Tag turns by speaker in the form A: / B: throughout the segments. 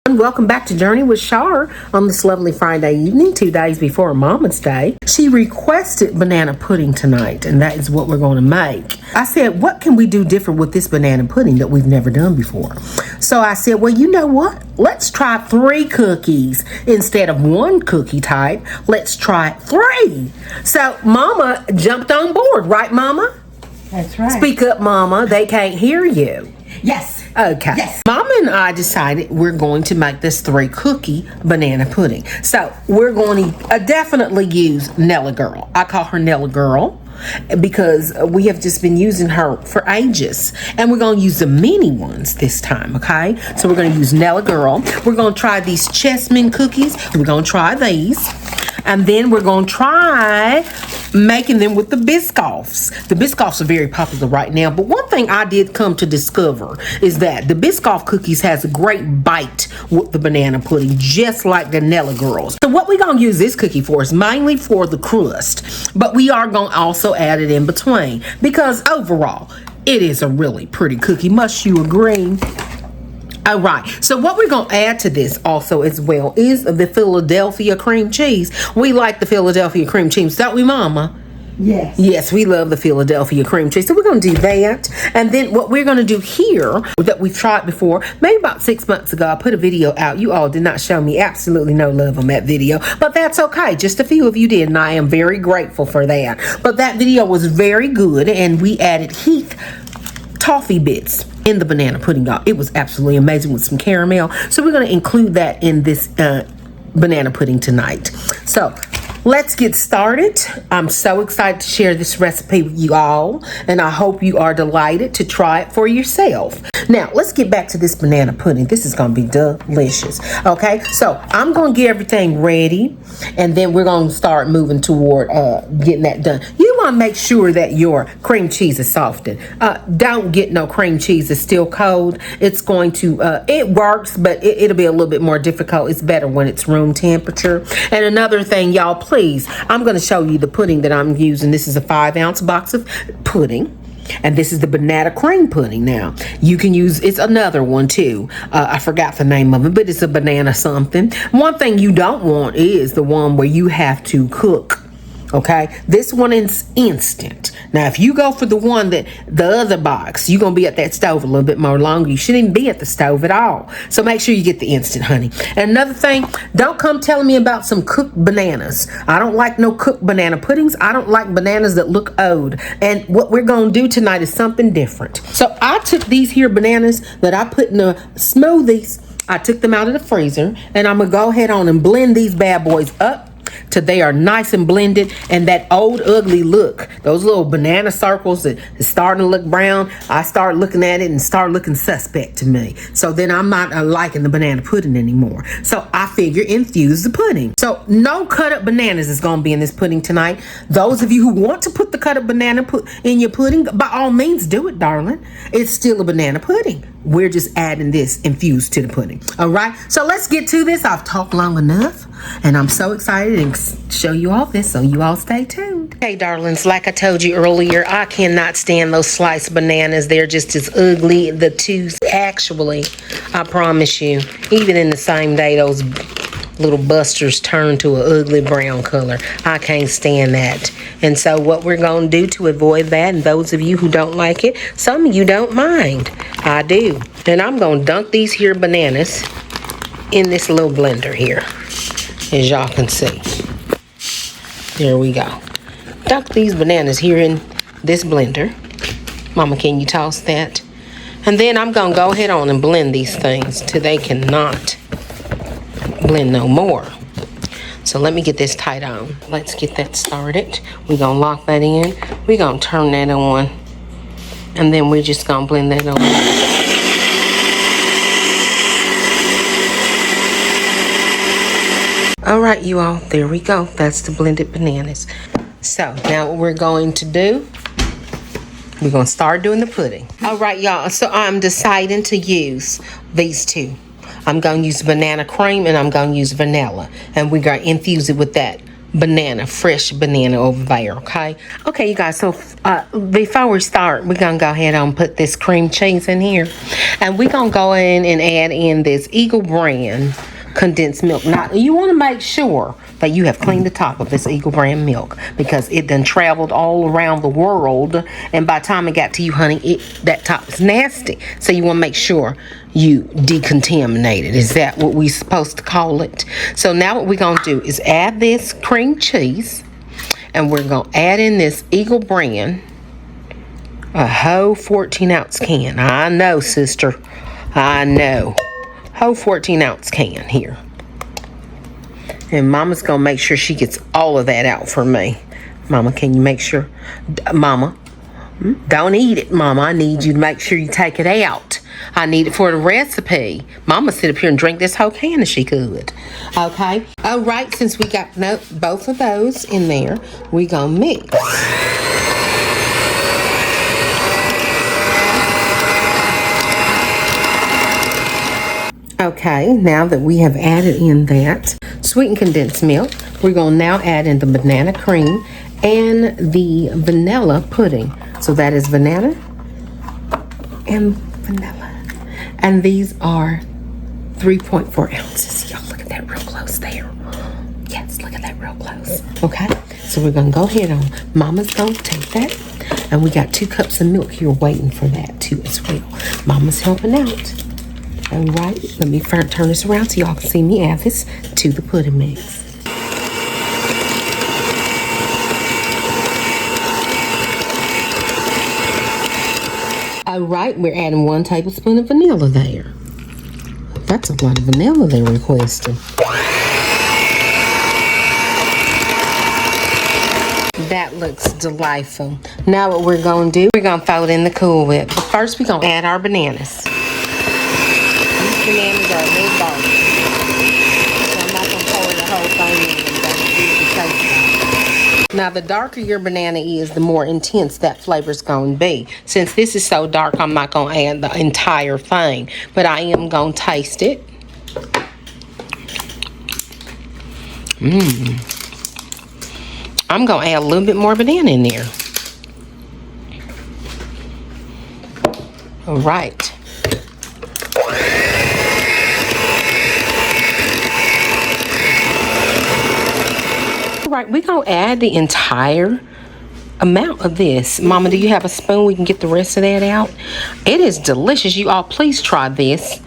A: And welcome back to Journey with Char on this lovely Friday evening, 2 days before Mama's Day. She requested banana pudding tonight, and that is what we're going to make. I said, what can we do different with this banana pudding that we've never done before? So I said, well, you know what? Let's try 3 cookies instead of 1 cookie type. Let's try 3. So Mama jumped on board, right, Mama?
B: That's right.
A: Speak up, Mama. They can't hear you.
B: Yes.
A: Okay.
B: Yes.
A: Mama and I decided we're going to make this 3 cookie banana pudding. So we're going to definitely use Nella Girl. I call her Nella Girl because we have just been using her for ages. And we're going to use the mini ones this time, okay? So we're going to use Nella Girl. We're going to try these Chessmen cookies. We're going to try these. And then we're going to try making them with the Biscoffs. The Biscoffs are very popular right now. But one thing I did come to discover is that the Biscoff cookies has a great bite with the banana pudding, just like the Nella Girls. So what we're going to use this cookie for is mainly for the crust. But we are going to also add it in between. Because overall, it is a really pretty cookie. Must you agree? All right, so what we're going to add to this also as well is the Philadelphia cream cheese. We like the Philadelphia cream cheese, don't we, Mama?
B: Yes.
A: Yes, we love the Philadelphia cream cheese. So we're going to do that. And then what we're going to do here that we've tried before, maybe about 6 months ago, I put a video out. You all did not show me absolutely no love on that video, but that's okay. Just a few of you did, and I am very grateful for that. But that video was very good, and we added HEATH toffee bits in the banana pudding, y'all. It was absolutely amazing with some caramel. So we're going to include that in this banana pudding tonight. So let's get started. I'm so excited to share this recipe with you all, and I hope you are delighted to try it for yourself. Now, let's get back to this banana pudding. This is going to be delicious. Okay, so I'm going to get everything ready, and then we're going to start moving toward getting that done. You want to make sure that your cream cheese is softened. Don't get no cream cheese that's still cold. It's going to, it works, but it'll be a little bit more difficult. It's better when it's room temperature. And another thing, y'all, please, I'm going to show you the pudding that I'm using. This is a 5-ounce box of pudding. And this is the banana cream pudding. Now, you can use, it's another one too. I forgot the name of it, but it's a banana something. One thing you don't want is the one where you have to cook. Okay, this one is instant. Now, if you go for the one that the other box, you're gonna be at that stove a little bit more longer. You shouldn't even be at the stove at all. So make sure you get the instant, honey. And another thing, don't come telling me about some cooked bananas. I don't like no cooked banana puddings. I don't like bananas that look old. And what we're gonna do tonight is something different. So I took these here bananas that I put in the smoothies. I took them out of the freezer, and I'm gonna go ahead on and blend these bad boys up till they are nice and blended, and that old ugly look, those little banana circles that is starting to look brown, I start looking at it and start looking suspect to me. So then I'm not liking the banana pudding anymore. So I figure infuse the pudding. So no cut up bananas is going to be in this pudding tonight. Those of you who want to put the cut up banana in your pudding, by all means do it, darling. It's still a banana pudding. We're just adding this infused to the pudding. All right, so let's get to this. I've talked long enough, and I'm so excited to show you all this, so you all stay tuned. Hey, darlings, like I told you earlier, I cannot stand those sliced bananas. They're just as ugly. The two, actually, I promise you, even in the same day, those little busters turn to an ugly brown color. I can't stand that. And so what we're going to do to avoid that, and those of you who don't like it, some of you don't mind. I do. And I'm going to dunk these here bananas in this little blender here, as y'all can see. There we go. Dunk these bananas here in this blender. Mama, can you toss that? And then I'm going to go ahead on and blend these things till they cannot blend no more. So let me get this tight on. Let's get that started. We're going to lock that in. We're going to turn that on. And then we're just going to blend that on. All right, you all, there we go. That's the blended bananas. So now what we're going to do, we're going to start doing the pudding. All right, y'all, so I'm deciding to use these two. I'm going to use banana cream, and I'm going to use vanilla. And we're going to infuse it with that banana, fresh banana over there, okay? Okay, you guys, so before we start, we're gonna go ahead and put this cream cheese in here. And we're gonna go in and add in this Eagle brand condensed milk. Now, you wanna make sure that you have cleaned the top of this Eagle brand milk because it done traveled all around the world, and by the time it got to you, honey, that top is nasty. So you wanna make sure you decontaminate it. Is that what we supposed to call it? So now what we're gonna do is add this cream cheese, and we're gonna add in this Eagle brand, a whole 14-ounce can. I know, sister, I know. Whole 14-ounce can here. And Mama's gonna make sure she gets all of that out for me. Mama, can you make sure? Mama, don't eat it, Mama. I need you to make sure you take it out. I need it for the recipe. Mama sit up here and drink this whole can if she could. Okay. All right, since we got both of those in there, we gonna mix. Okay, now that we have added in that sweetened condensed milk, we're going to now add in the banana cream and the vanilla pudding. So that is banana and vanilla. And these are 3.4 ounces. Y'all, look at that real close there. Yes, look at that real close. Okay, so we're going to go ahead on. Mama's going to take that. And we got 2 cups of milk here waiting for that too as well. Mama's helping out. All right, let me turn this around so y'all can see me add this to the pudding mix. All right, we're adding 1 tablespoon of vanilla there. That's a lot of vanilla they're requesting. That looks delightful. Now what we're going to do, we're going to throw it in the Cool Whip. But first, we're going to add our bananas. Bananas are a little dark, so I'm not going to pour the whole thing in. Now, the darker your banana is, the more intense that flavor is going to be. Since this is so dark, I'm not going to add the entire thing, but I am going to taste it. I'm going to add a little bit more banana in there. All right. Right, we're going to add the entire amount of this. Mama, do you have a spoon? We can get the rest of that out. It is delicious. You all, please try this.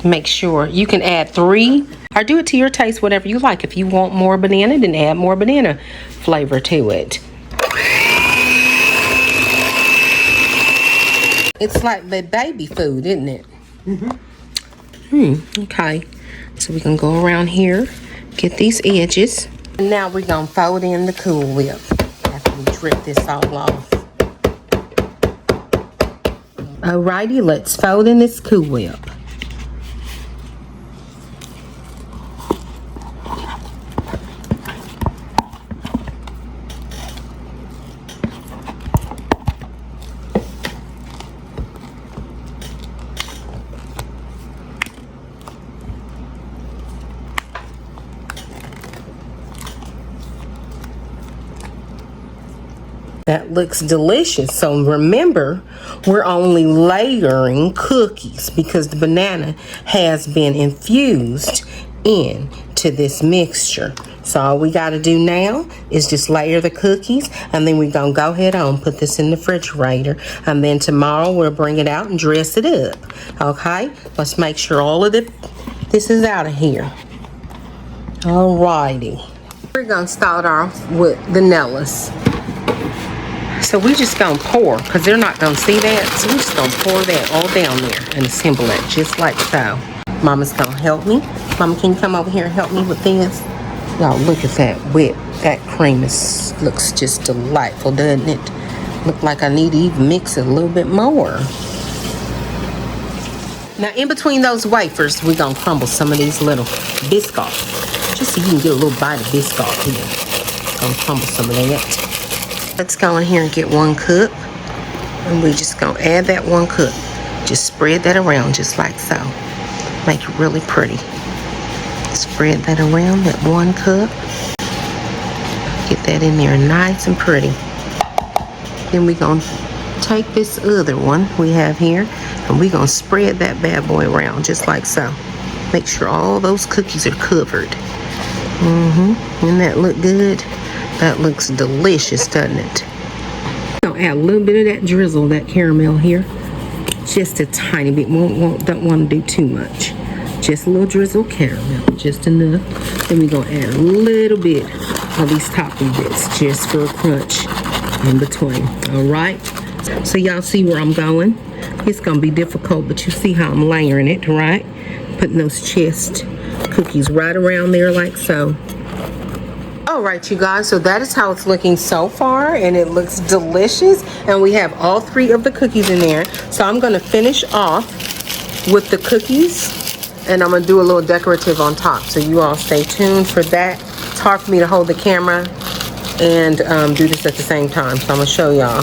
A: Make sure you can add 3 or do it to your taste, whatever you like. If you want more banana, then add more banana flavor to it. It's like the baby food, isn't it? Okay. So we can go around here, get these edges. Now we're going to fold in the Cool Whip after we drip this all off. Alrighty, let's fold in this Cool Whip. That looks delicious. So remember, we're only layering cookies because the banana has been infused into this mixture. So all we got to do now is just layer the cookies, and then we're going to go ahead on put this in the refrigerator, and then tomorrow we'll bring it out and dress it up. Okay, let's make sure all of this is out of here. Alrighty, we're going to start off with the vanillas. So we just gonna pour, because they're not gonna see that. So we're just gonna pour that all down there and assemble it just like so. Mama's gonna help me. Mama, can you come over here and help me with this? Y'all, look at that whip. That cream looks just delightful, doesn't it? Look like I need to even mix it a little bit more. Now, in between those wafers, we're gonna crumble some of these little Biscoff, just so you can get a little bite of Biscoff here. Gonna crumble some of that. Let's go in here and get 1 cup, and we're just gonna add that 1 cup. Just spread that around just like so. Make it really pretty. Spread that around, that 1 cup. Get that in there nice and pretty. Then we're going to take this other one we have here, and we're going to spread that bad boy around just like so. Make sure all those cookies are covered. Doesn't that look good? That looks delicious, doesn't it? I'll add a little bit of that drizzle, that caramel here. Just a tiny bit. Don't want to do too much. Just a little drizzle caramel, just enough. Then we're going to add a little bit of these topping bits just for a crunch in between. All right? So y'all see where I'm going? It's going to be difficult, but you see how I'm layering it, right? Putting those chest cookies right around there like so. All right, you guys, so that is how it's looking so far, and it looks delicious, and we have all 3 of the cookies in there. So I'm going to finish off with the cookies, and I'm going to do a little decorative on top, so you all stay tuned for that. It's hard for me to hold the camera and do this at the same time, so I'm going to show y'all.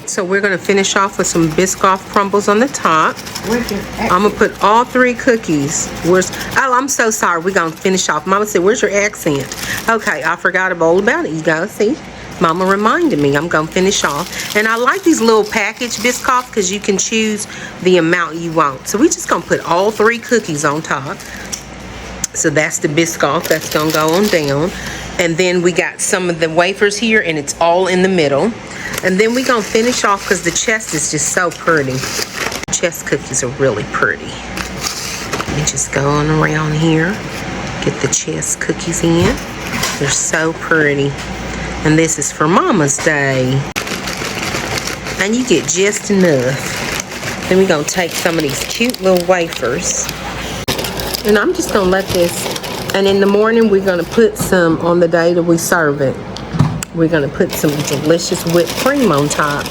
A: So we're going to finish off with some Biscoff crumbles on the top. I'm going to put all 3 cookies. Oh, I'm so sorry. We're going to finish off. Mama said, where's your accent? Okay, I forgot all about it. You guys see? Mama reminded me. I'm going to finish off. And I like these little package Biscoff because you can choose the amount you want. So we're just going to put all 3 cookies on top. So that's the Biscoff. That's going to go on down. And then we got some of the wafers here, and it's all in the middle. And then we're going to finish off because the chest is just so pretty. Chest cookies are really pretty. Let me just go on around here. Get the chest cookies in. They're so pretty. And this is for Mama's Day. And you get just enough. Then we're going to take some of these cute little wafers. And I'm just going to let this. And in the morning, we're going to put some on the day that we serve it. We're going to put some delicious whipped cream on top.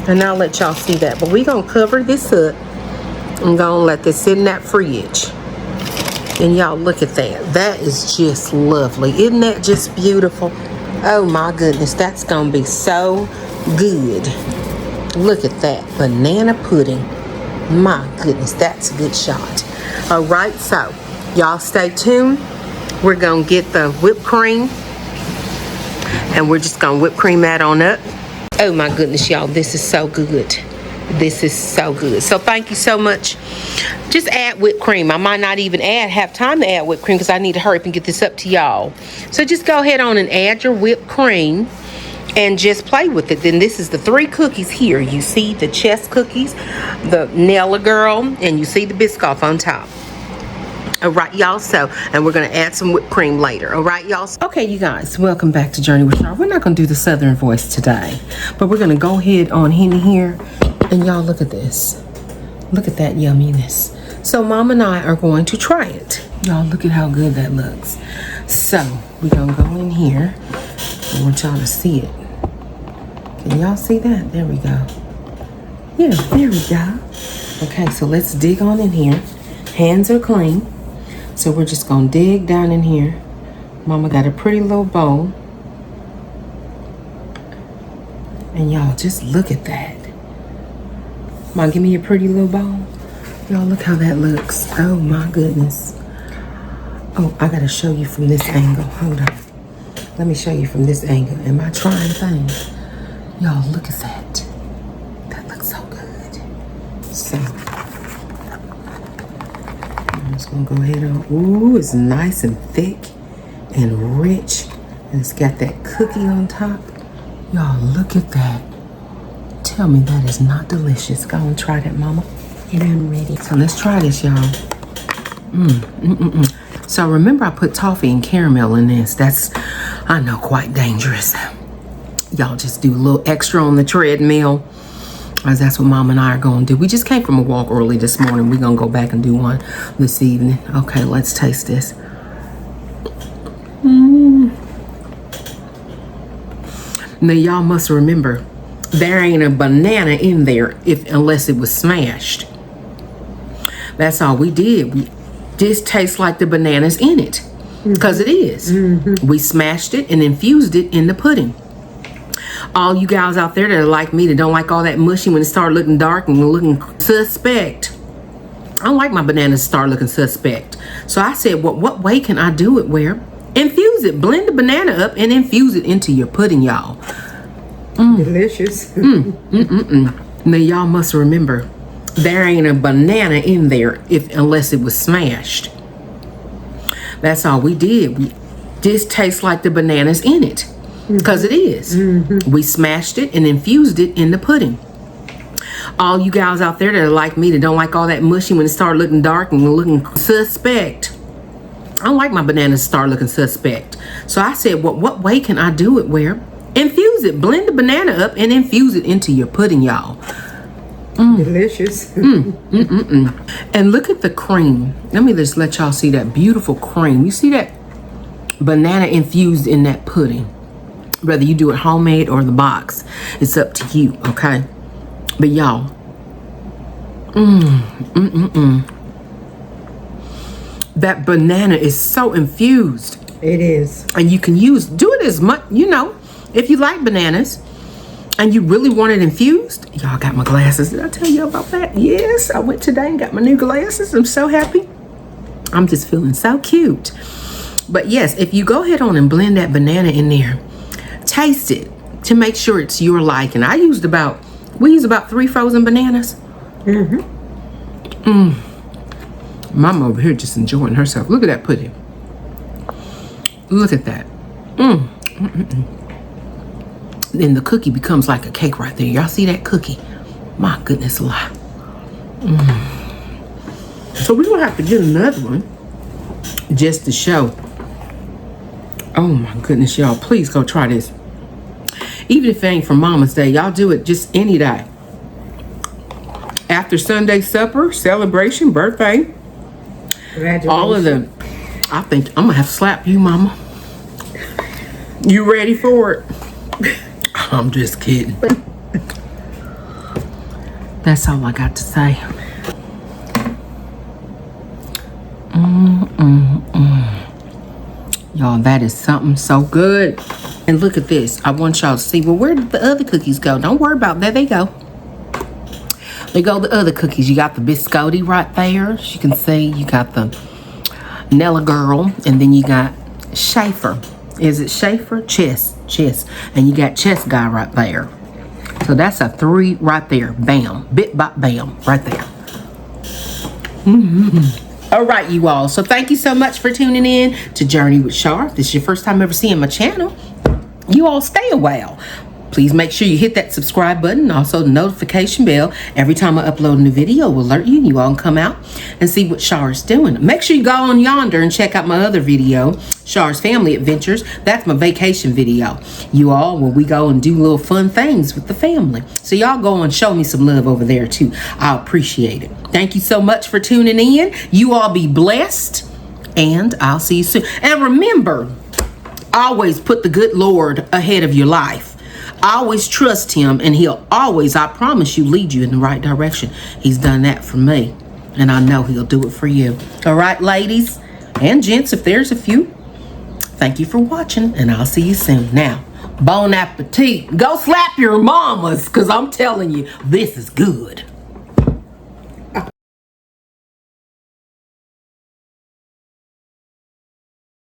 A: And I'll let y'all see that. But we're going to cover this up. I'm going to let this sit in that fridge. And y'all look at that. That is just lovely. Isn't that just beautiful? Oh my goodness. That's going to be so good. Look at that. Banana pudding. My goodness. That's a good shot. All right. So y'all stay tuned. We're going to get the whipped cream. And we're just going to whip cream that on up. Oh my goodness, y'all. This is so good. This is so good. So thank you so much. Just add whipped cream. I might not even have time to add whipped cream because I need to hurry up and get this up to y'all. So just go ahead on and add your whipped cream and just play with it. Then this is the 3 cookies here. You see the chest cookies, the Nella girl, and you see the Biscoff on top. All right, y'all. So, and we're going to add some whipped cream later. All right, y'all. Okay, you guys, welcome back to Journey with Char. We're not going to do the Southern voice today, but we're going to go ahead on in here. And y'all, look at this. Look at that yumminess. So, Mom and I are going to try it. Y'all, look at how good that looks. So, we're going to go in here. I want y'all to see it. Can y'all see that? There we go. Yeah, there we go. Okay, so let's dig on in here. Hands are clean. So we're just going to dig down in here. Mama got a pretty little bowl. And y'all, just look at that. Mom, give me a pretty little bowl. Y'all, look how that looks. Oh, my goodness. Oh, I got to show you from this angle. Hold on. Let me show you from this angle. Am I trying things? Y'all, look at that. That looks so good. So, I'm just going to go ahead on. Ooh, it's nice and thick and rich. And it's got that cookie on top. Y'all, look at that. Tell me that is not delicious. Go and try that, Mama.
B: And I'm ready.
A: So let's try this, y'all. So remember I put toffee and caramel in this. That's, I know, quite dangerous. Y'all just do a little extra on the treadmill. As that's what Mom and I are going to do. We just came from a walk early this morning. We're going to go back and do one this evening. Okay, let's taste this. Now, y'all must remember, there ain't a banana in there unless it was smashed. That's all we did. This tastes like the bananas in it. Because it is. We smashed it and infused it in the pudding. All you guys out there that are like me, that don't like all that mushy when it start looking dark and looking suspect. I don't like my bananas to start looking suspect. So I said, what way can I do it where Infuse it. Blend the banana up and infuse it into your pudding, y'all.
B: Delicious.
A: Now y'all must remember, there ain't a banana in there unless it was smashed. That's all we did. This tastes like the banana's in it, because it is. We smashed it and infused it in the pudding. All you guys out there that are like me, that don't like all that mushy when it start looking dark and looking suspect. I don't like my bananas to start looking suspect. So I said, well, what way can I do it where? Infuse it. Blend the banana up and infuse it into your pudding, y'all.
B: Delicious.
A: And look at the cream. Let me just let y'all see that beautiful cream. You see that banana infused in that pudding? Whether you do it homemade or the box, it's up to you, okay? But y'all, that banana is so infused.
B: It is.
A: And you can do it as much, if you like bananas and you really want it infused. Y'all got my glasses. Did I tell you about that? Yes, I went today and got my new glasses. I'm so happy. I'm just feeling so cute. But yes, if you go ahead on and blend that banana in there, taste it to make sure it's your liking. We used about 3 frozen bananas. Mama over here just enjoying herself. Look at that pudding. Look at that. Then the cookie becomes like a cake right there. Y'all see that cookie? My goodness alive. So we're gonna have to get another one just to show. Oh my goodness, y'all, please go try this. Even if it ain't for Mama's Day, y'all do it just any day. After Sunday supper, celebration, birthday, all of them. I think I'm gonna have to slap you, Mama. You ready for it? I'm just kidding. That's all I got to say. Y'all, that is something so good. And look at this. I want y'all to see. Well, where did the other cookies go? Don't worry about that. They go. They go the other cookies. You got the biscotti right there. As you can see, you got the Nella Girl. And then you got Schaefer. Is it Schaefer? Chess. And you got Chess Guy right there. So that's a 3 right there. Bam. Bit by bam. Right there. All right, you all. So thank you so much for tuning in to Journey with Char. If this is your first time ever seeing my channel, you all stay a while. Please make sure you hit that subscribe button. Also the notification bell. Every time I upload a new video will alert you. You all can come out and see what Char is doing. Make sure you go on yonder and check out my other video, Char's Family Adventures. That's my vacation video. You all, where we go and do little fun things with the family. So y'all go and show me some love over there too. I appreciate it. Thank you so much for tuning in. You all be blessed, and I'll see you soon. And remember, always put the good Lord ahead of your life. Always trust him, and he'll always, I promise you, lead you in the right direction. He's done that for me, and I know he'll do it for you. All right, ladies and gents, if there's a few, thank you for watching, and I'll see you soon. Now, bon appetit. Go slap your mamas, because I'm telling you, this is good.